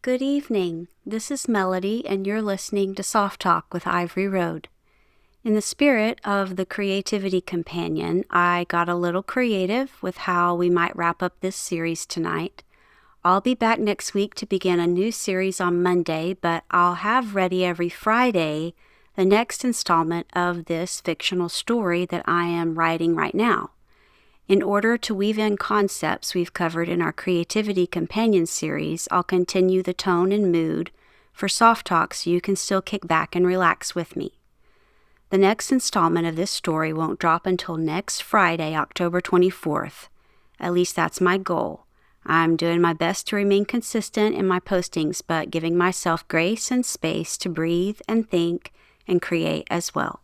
Good evening. This is Melody, and you're listening to Soft Talk with Ivory Road. In the spirit of the Creativity Companion, I got a little creative with how we might wrap up this series tonight. I'll be back next week to begin a new series on Monday, but I'll have ready every Friday the next installment of this fictional story that I am writing right now. In order to weave in concepts we've covered in our Creativity Companion series, I'll continue the tone and mood for Soft Talk so you can still kick back and relax with me. The next installment of this story won't drop until next Friday, October 24th. At least that's my goal. I'm doing my best to remain consistent in my postings, but giving myself grace and space to breathe and think and create as well.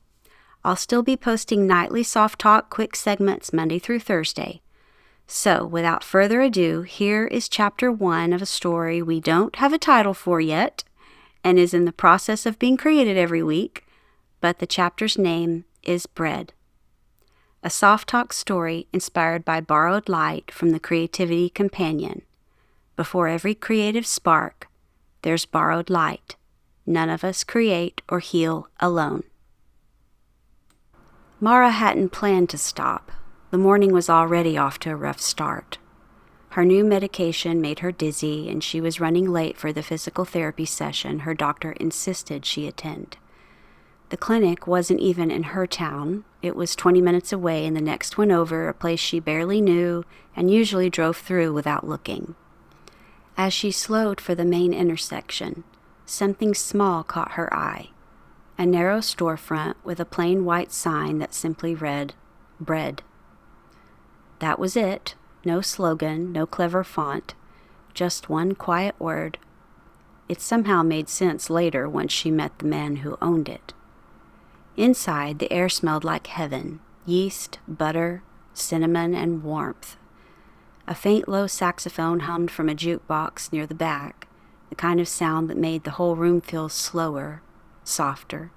I'll still be posting nightly Soft Talk quick segments Monday through Thursday. So, without further ado, here is Chapter 1 of a story we don't have a title for yet and is in the process of being created every week, but the chapter's name is Bread. A Soft Talk story inspired by borrowed light from the Creativity Companion. Before every creative spark, there's borrowed light. None of us create or heal alone. Mara hadn't planned to stop. The morning was already off to a rough start. Her new medication made her dizzy, and she was running late for the physical therapy session her doctor insisted she attend. The clinic wasn't even in her town. It was 20 minutes away and the next one over, a place she barely knew and usually drove through without looking. As she slowed for the main intersection, something small caught her eye. A narrow storefront with a plain white sign that simply read, Bread. That was it. No slogan, no clever font, just one quiet word. It somehow made sense later once she met the man who owned it. Inside, the air smelled like heaven, yeast, butter, cinnamon, and warmth. A faint low saxophone hummed from a jukebox near the back, the kind of sound that made the whole room feel slower, softer.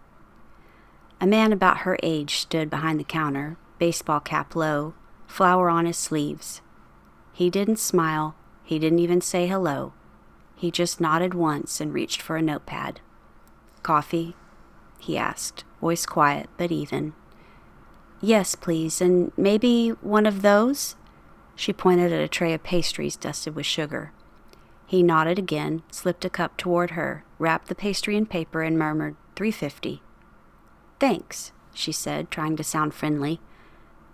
A man about her age stood behind the counter, baseball cap low, flower on his sleeves. He didn't smile. He didn't even say hello. He just nodded once and reached for a notepad. "Coffee?" he asked, voice quiet but even. "Yes, please, and maybe one of those?" She pointed at a tray of pastries dusted with sugar. He nodded again, slipped a cup toward her, wrapped the pastry in paper, and murmured, "$3.50. "Thanks," she said, trying to sound friendly.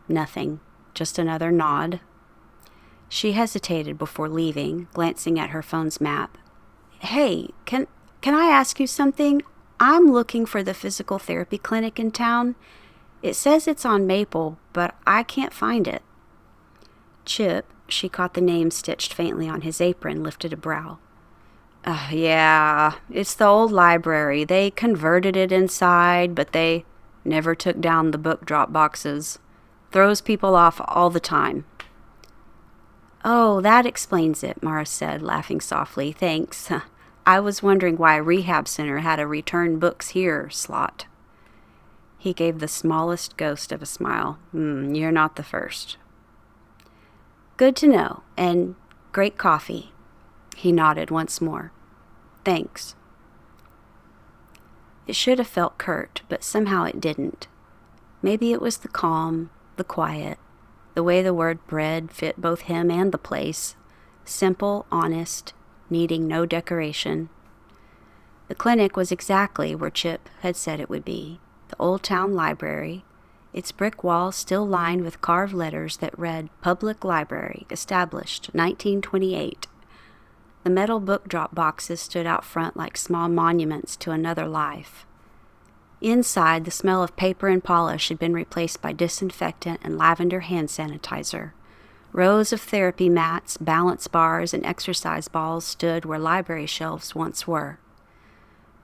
Nothing, just another nod. She hesitated before leaving, glancing at her phone's map. "Hey, can I ask you something? I'm looking for the physical therapy clinic in town. It says it's on Maple, but I can't find it." Chip, she caught the name stitched faintly on his apron, lifted a brow. Yeah, it's the old library. They converted it inside, but they never took down the book drop boxes. Throws people off all the time." "Oh, that explains it," Mara said, laughing softly. "Thanks. I was wondering why a rehab center had a return books here slot." He gave the smallest ghost of a smile. You're not the first." "Good to know, and great coffee." He nodded once more. "Thanks." It should have felt curt, but somehow it didn't. Maybe it was the calm, the quiet, the way the word bread fit both him and the place. Simple, honest, needing no decoration. The clinic was exactly where Chip had said it would be. The old town library, its brick walls still lined with carved letters that read Public Library, established 1928. The metal book drop boxes stood out front like small monuments to another life. Inside, the smell of paper and polish had been replaced by disinfectant and lavender hand sanitizer. Rows of therapy mats, balance bars, and exercise balls stood where library shelves once were.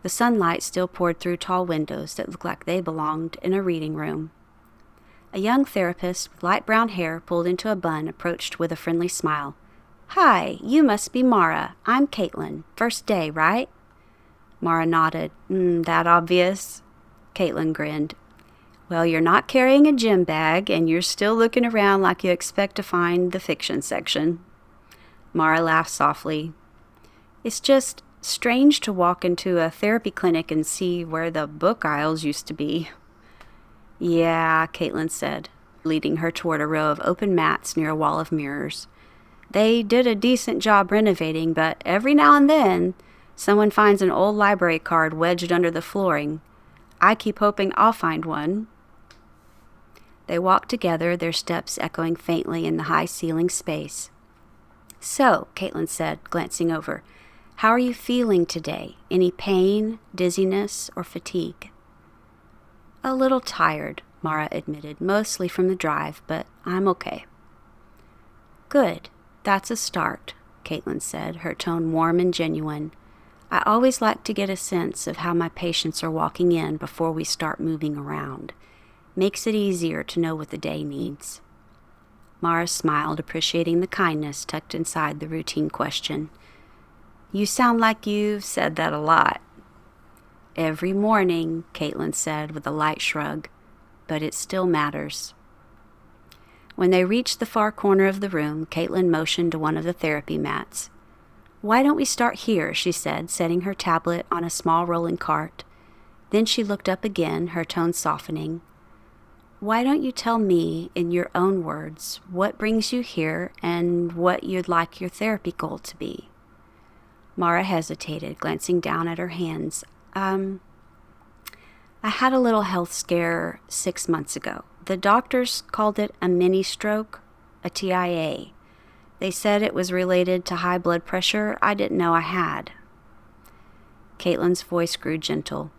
The sunlight still poured through tall windows that looked like they belonged in a reading room. A young therapist with light brown hair pulled into a bun approached with a friendly smile. "Hi, you must be Mara. I'm Caitlin. First day, right?" Mara nodded. That obvious?" Caitlin grinned. "Well, you're not carrying a gym bag, and you're still looking around like you expect to find the fiction section." Mara laughed softly. "It's just, Strange to walk into a therapy clinic and see where the book aisles used to be. Yeah, Caitlin said, leading her toward a row of open mats near a wall of mirrors. They did a decent job renovating, but every now and then, someone finds an old library card wedged under the flooring. I keep hoping I'll find one. They walked together, their steps echoing faintly in the high-ceiling space. So, Caitlin said, glancing over, how are you feeling today? Any pain, dizziness, or fatigue? A little tired, Mara admitted, mostly from the drive, but I'm okay. Good. That's a start, Caitlin said, her tone warm and genuine. I always like to get a sense of how my patients are walking in before we start moving around. Makes it easier to know what the day needs. Mara smiled, appreciating the kindness tucked inside the routine question. You sound like you've said that a lot. Every morning, Caitlin said with a light shrug, but it still matters. When they reached the far corner of the room, Caitlin motioned to one of the therapy mats. Why don't we start here, she said, setting her tablet on a small rolling cart. Then she looked up again, her tone softening. Why don't you tell me, in your own words, what brings you here and what you'd like your therapy goal to be? Mara hesitated, glancing down at her hands. I had a little health scare 6 months ago. The doctors called it a mini stroke, a TIA. They said it was related to high blood pressure I didn't know I had. Caitlin's voice grew gentle.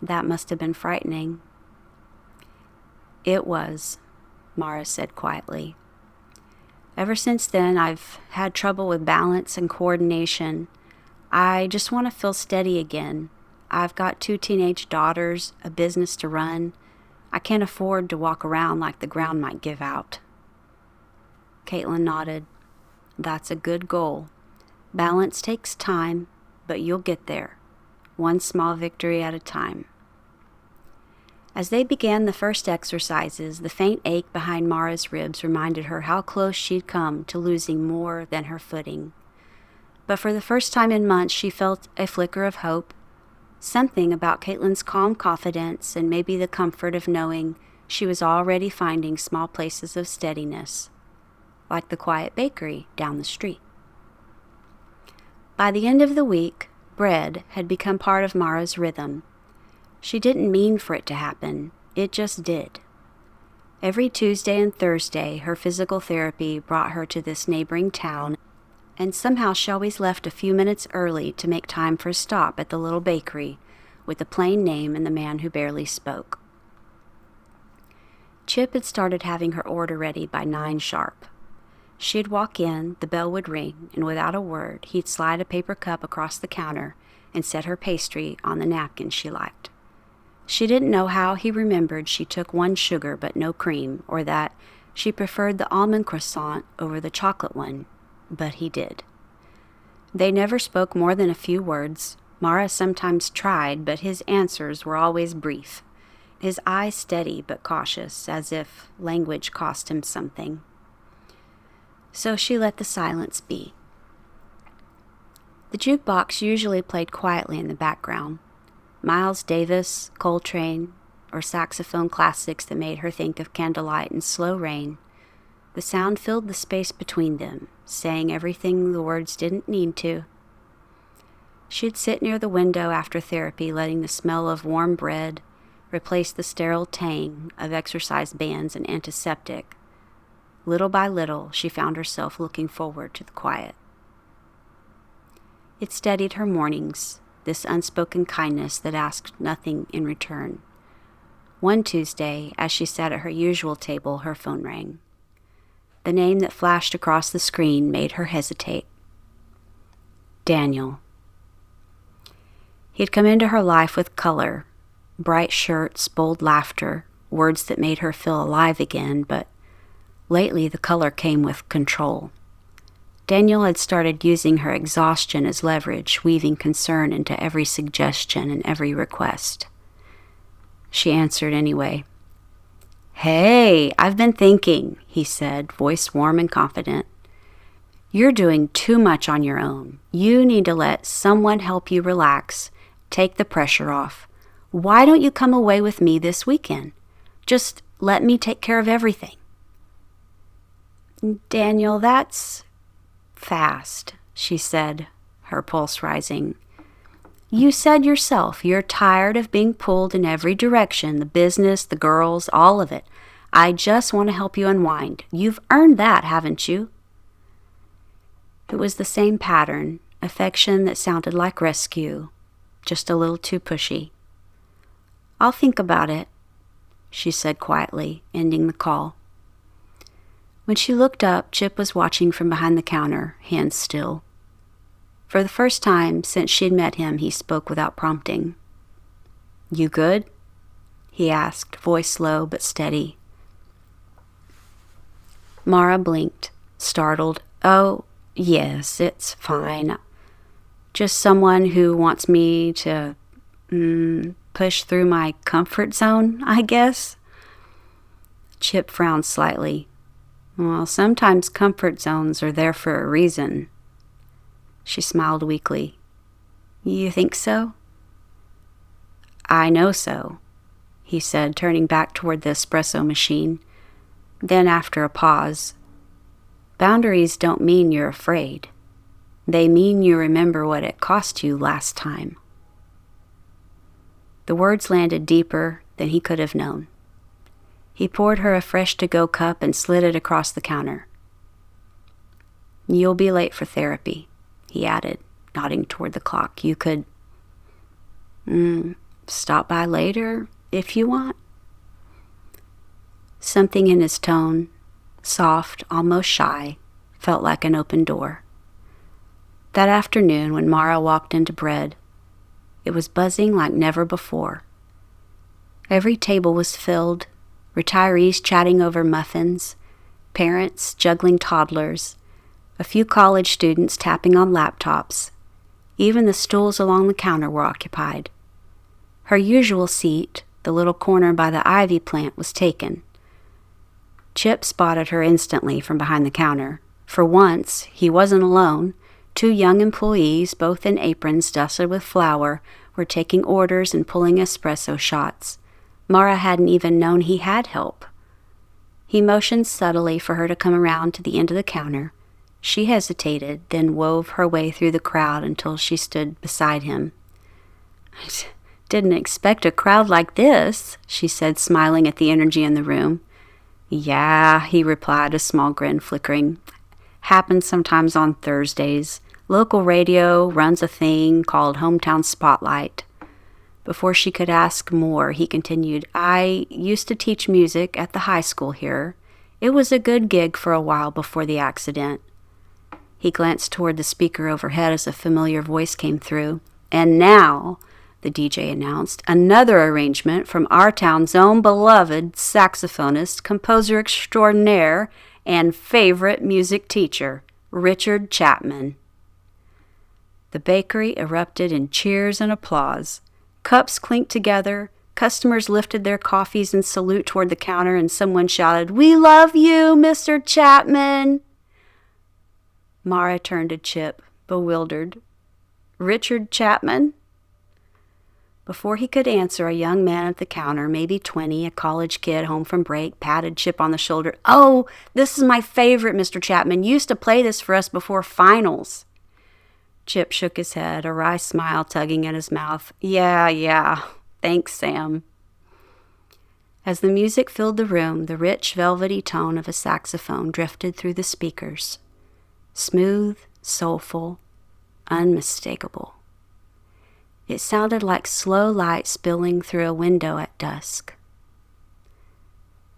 That must have been frightening. It was, Mara said quietly. Ever since then, I've had trouble with balance and coordination. I just want to feel steady again. I've got 2 teenage daughters, a business to run. I can't afford to walk around like the ground might give out. Caitlin nodded. That's a good goal. Balance takes time, but you'll get there. One small victory at a time. As they began the first exercises, the faint ache behind Mara's ribs reminded her how close she'd come to losing more than her footing. But for the first time in months, she felt a flicker of hope. Something about Caitlin's calm confidence and maybe the comfort of knowing she was already finding small places of steadiness, like the quiet bakery down the street. By the end of the week, bread had become part of Mara's rhythm. She didn't mean for it to happen, it just did. Every Tuesday and Thursday, her physical therapy brought her to this neighboring town, and somehow she always left a few minutes early to make time for a stop at the little bakery with the plain name and the man who barely spoke. Chip had started having her order ready by 9 sharp. She'd walk in, the bell would ring, and without a word, he'd slide a paper cup across the counter and set her pastry on the napkin she liked. She didn't know how he remembered she took 1 sugar but no cream, or that she preferred the almond croissant over the chocolate one, but he did. They never spoke more than a few words. Mara sometimes tried, but his answers were always brief, his eyes steady but cautious, as if language cost him something. So she let the silence be. The jukebox usually played quietly in the background. Miles Davis, Coltrane, or saxophone classics that made her think of Candlelight and Slow Rain. The sound filled the space between them, saying everything the words didn't need to. She'd sit near the window after therapy, letting the smell of warm bread replace the sterile tang of exercise bands and antiseptic. Little by little, she found herself looking forward to the quiet. It steadied her mornings, this unspoken kindness that asked nothing in return. One Tuesday, as she sat at her usual table, her phone rang. The name that flashed across the screen made her hesitate. Daniel. He'd come into her life with color, bright shirts, bold laughter, words that made her feel alive again, but lately the color came with control. Daniel had started using her exhaustion as leverage, weaving concern into every suggestion and every request. She answered anyway. Hey, I've been thinking, he said, voice warm and confident. You're doing too much on your own. You need to let someone help you relax, take the pressure off. Why don't you come away with me this weekend? Just let me take care of everything." "Daniel, that's fast," she said, her pulse rising. "You said yourself you're tired of being pulled in every direction, the business, the girls, all of it. I just want to help you unwind. You've earned that, haven't you?" It was the same pattern, affection that sounded like rescue, just a little too pushy. "I'll think about it," she said quietly, ending the call. When she looked up, Chip was watching from behind the counter, hands still. For the first time since she'd met him, he spoke without prompting. "You good?" he asked, voice low but steady. Mara blinked, startled. "Oh, yes, it's fine. Just someone who wants me to push through my comfort zone, I guess." Chip frowned slightly. "Well, sometimes comfort zones are there for a reason." She smiled weakly. "You think so?" "I know so," he said, turning back toward the espresso machine. Then, after a pause, "Boundaries don't mean you're afraid. They mean you remember what it cost you last time." The words landed deeper than he could have known. He poured her a fresh to-go cup and slid it across the counter. "You'll be late for therapy," he added, nodding toward the clock. "You could stop by later if you want." Something in his tone, soft, almost shy, felt like an open door. That afternoon, when Mara walked into bread, it was buzzing like never before. Every table was filled, retirees chatting over muffins, parents juggling toddlers, a few college students tapping on laptops. Even the stools along the counter were occupied. Her usual seat, the little corner by the ivy plant, was taken. Chip spotted her instantly from behind the counter. For once, he wasn't alone. 2 young employees, both in aprons dusted with flour, were taking orders and pulling espresso shots. Mara hadn't even known he had help. He motioned subtly for her to come around to the end of the counter. She hesitated, then wove her way through the crowd until she stood beside him. "I didn't expect a crowd like this," she said, smiling at the energy in the room. "Yeah," he replied, a small grin flickering. "Happens sometimes on Thursdays. Local radio runs a thing called Hometown Spotlight." Before she could ask more, he continued, "I used to teach music at the high school here. It was a good gig for a while before the accident." He glanced toward the speaker overhead as a familiar voice came through. "And now," the DJ announced, "another arrangement from our town's own beloved saxophonist, composer extraordinaire, and favorite music teacher, Richard Chapman." The bakery erupted in cheers and applause. Cups clinked together, customers lifted their coffees in salute toward the counter, and someone shouted, "We love you, Mr. Chapman!" Mara turned to Chip, bewildered. "Richard Chapman?" Before he could answer, a young man at the counter, maybe 20, a college kid home from break, patted Chip on the shoulder. "Oh, this is my favorite, Mr. Chapman. Used to play this for us before finals." Chip shook his head, a wry smile tugging at his mouth. Yeah. Thanks, Sam." As the music filled the room, the rich, velvety tone of a saxophone drifted through the speakers. Smooth, soulful, unmistakable. It sounded like slow light spilling through a window at dusk.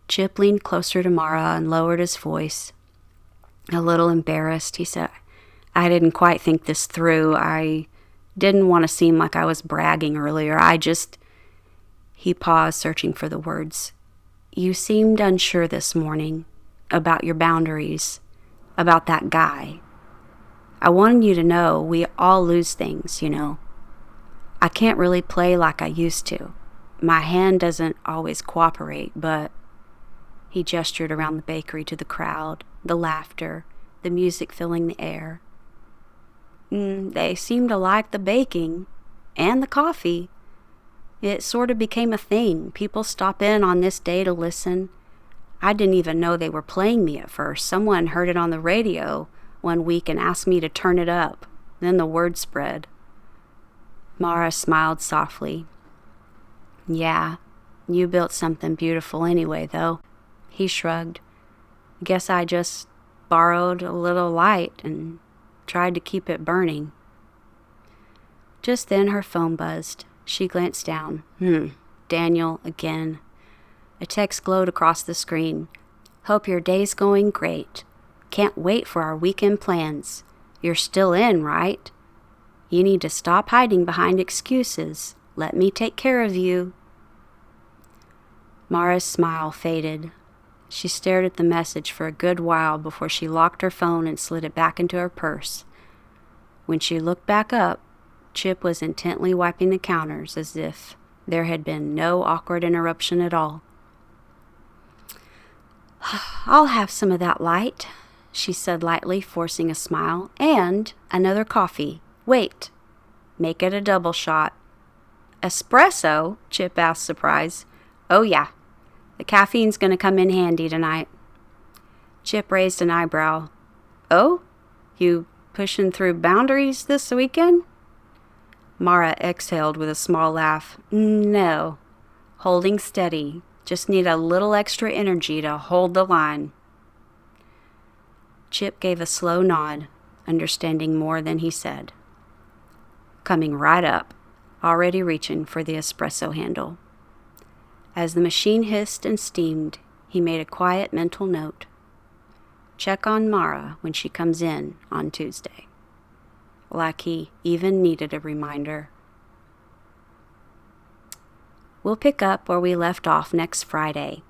Chip leaned closer to Mara and lowered his voice. A little embarrassed, he said, "I didn't quite think this through. I didn't want to seem like I was bragging earlier. He paused, searching for the words. "You seemed unsure this morning about your boundaries, about that guy. I wanted you to know we all lose things, you know. I can't really play like I used to. My hand doesn't always cooperate, but..." He gestured around the bakery to the crowd, the laughter, the music filling the air. They seem to like the baking and the coffee. It sort of became a thing. People stop in on this day to listen. I didn't even know they were playing me at first. Someone heard it on the radio one week and asked me to turn it up. Then the word spread. Mara smiled softly. Yeah, you built something beautiful anyway, though. He shrugged. Guess I just borrowed a little light and tried to keep it burning. Just then her phone buzzed. She glanced down. Daniel again. A text glowed across the screen. Hope your day's going great. Can't wait for our weekend plans. You're still in, right? You need to stop hiding behind excuses. Let me take care of you. Mara's smile faded. She stared at the message for a good while before she locked her phone and slid it back into her purse. When she looked back up, Chip was intently wiping the counters as if there had been no awkward interruption at all. I'll have some of that light, she said lightly, forcing a smile. And another coffee. Wait. Make it a double shot. Espresso? Chip asked, surprised. Oh, yeah. The caffeine's going to come in handy tonight. Chip raised an eyebrow. Oh? You pushing through boundaries this weekend? Mara exhaled with a small laugh. No. Holding steady. Just need a little extra energy to hold the line. Chip gave a slow nod, understanding more than he said. Coming right up, already reaching for the espresso handle. As the machine hissed and steamed, he made a quiet mental note. Check on Mara when she comes in on Tuesday. Like he even needed a reminder. We'll pick up where we left off next Friday.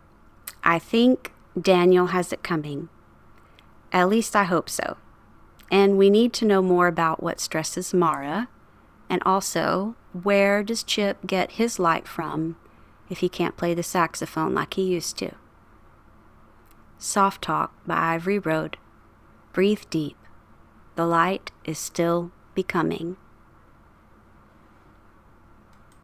I think Daniel has it coming. At least I hope so. And we need to know more about what stresses Mara, and also where does Chip get his light from if he can't play the saxophone like he used to. Soft Talk by Ivory Road. Breathe deep. The light is still becoming.